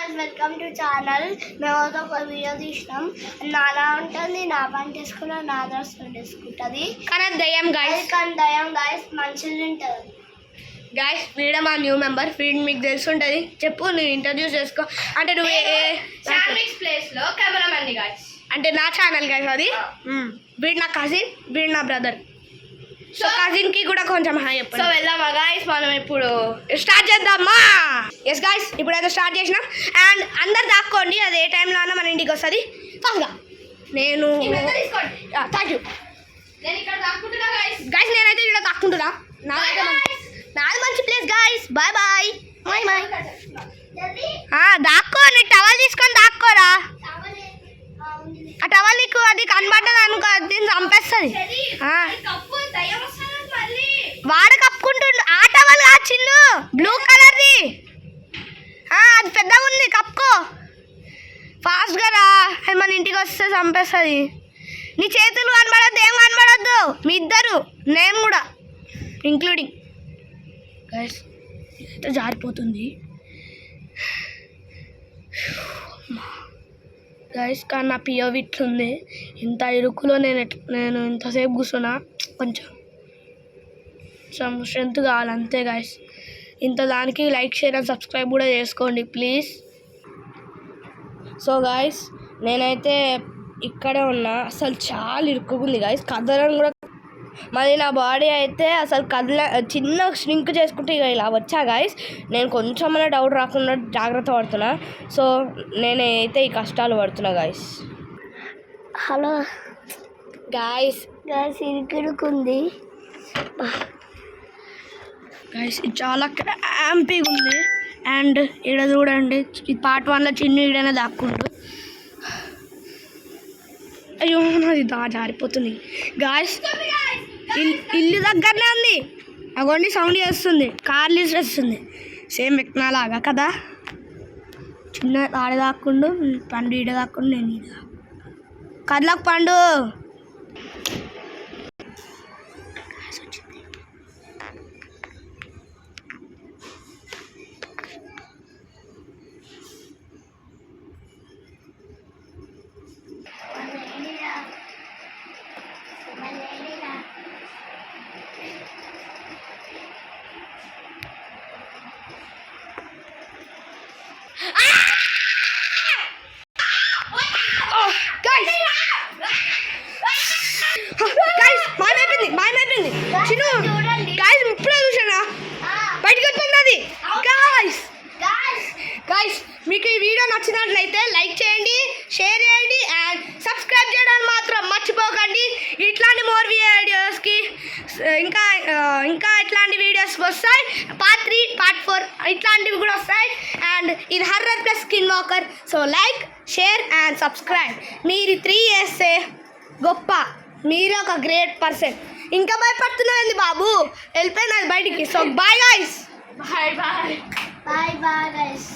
guys, welcome to channel. మేము ఒక video తీసినాం. నానా ఉంటుంది, నా పని చేసుకున్నా, నా దర్శ చేసుకుంటుంది. కానీ దయ్యం గాయస్, మంచిగా ఉంటుంది గాయస్. వీడు మా న్యూ మెంబర్. వీడు మీకు తెలుసుంటుంది. చెప్పు, నువ్వు ఇంట్రడ్యూస్ చేసుకో. అంటే నువ్వు ప్లేస్ లో కెమెరామెన్ గాయస్. అంటే నా ఛానల్ గాయస్ అది. వీడు నా కజిన్, వీడు నా బ్రదర్. సో కజిన్ కి కూడా కొంచెం హాయ్ చెప్పండి. సో వెళ్దామా గాయస్, మనం ఇప్పుడు స్టార్ట్ చేద్దామా? ఎస్ గాయస్, ఇప్పుడైతే స్టార్ట్ చేసినాం. అండ్ అందరు దాక్కోండి, అది ఏ టైంలో అన్నా మన ఇంటికి వస్తుంది. ఫస్ట్గా నేను థ్యాంక్ యూ గాయస్. నేనైతే ఇక్కడ దాక్కుంటున్నా. నాది మంచి ప్లేస్ గాయస్. Bye bye. దాక్కో, నీ టవల్ తీసుకొని దాక్కోరా. ఆ టవల్ నీకు అది కనబడ్డది అనుకో, అది చంపేస్తుంది. వాడు కప్పుకుంటుండు. ఆ టవల్ ఆ చిన్న బ్లూ కలర్ది, అది పెద్దగా ఉంది, కప్పుకో ఫాస్ట్గా రా. అది మన ఇంటికి వస్తే చంపేస్తుంది. నీ చేతులు కనబడద్దు, ఏం కనబడద్దు. మీ ఇద్దరు, నేను కూడా ఇంక్లూడింగ్. గైస్ అయితే జారిపోతుంది గైస్. కానీ నా పిఓవి ఇట్లుంది. ఇంత ఇరుకులో నేను ఇంతసేపు కూర్చున్నా. కొంచెం స్ట్రెంత్ కావాలి అంతే గైస్. ఇంత దానికి లైక్, షేర్ అండ్ సబ్స్క్రైబ్ కూడా చేసుకోండి ప్లీజ్. సో గైస్, నేనైతే ఇక్కడే ఉన్నా. అసలు చాలా ఇరుక్కుకుంది గైస్. కదలని కూడా మరి నా బాడీ అయితే అసలు చిన్న స్ట్రింక్ చేసుకుంటే ఇక ఇలా వచ్చా గైస్. నేను కొంచెం డౌట్ రాకుండా జాగ్రత్త పడుతున్నా. సో నేనైతే ఈ కష్టాలు పడుతున్నా గైస్. హలో గైస్, ఇరుకుంది గైస్. ఇది చాలా క్రాంపీగా ఉంది. అండ్ ఇక్కడ చూడండి, ఈ పార్ట్ 1లో చిన్న ఈడనే దాక్కుంటూ. అయ్యో, నాది జారిపోతుంది గాయస్. ఇల్లు దగ్గరనే ఉంది. అగోండి సౌండ్ చేస్తుంది, కార్లు వస్తుంది. సేమ్ ఎక్నాలాగా కదా. చిన్న ఆడ దాక్కుండు, పండు ఈడ దాక్కుండు, నేను ఈడ కదలకు పండు. మాయమైపోయింది చిన్న గాయస్. ఇప్పుడే చూసానా బయటకు వచ్చింది అది. గాయస్, మీకు ఈ వీడియో నచ్చినట్లయితే లైక్ చేయండి, షేర్ చేయండి అండ్ సబ్స్క్రైబ్ చేయడానికి మాత్రం మర్చిపోకండి. ఇట్లాంటి మోర్ వీడియోస్కి ఇంకా ఇట్లాంటి వీడియోస్ వస్తాయి. పార్ట్ 3, పార్ట్ 4 ఇట్లాంటివి కూడా వస్తాయి. అండ్ ఇది horror plus skin walker. So like, share and subscribe. మీరు 3 చేస్తే గొప్ప, మీరు ఒక గ్రేట్ పర్సన్. ఇంకా భయపడుతున్నది బాబు, వెళ్ళిపోయినది బయటికి. So bye guys. Bye bye bye bye guys.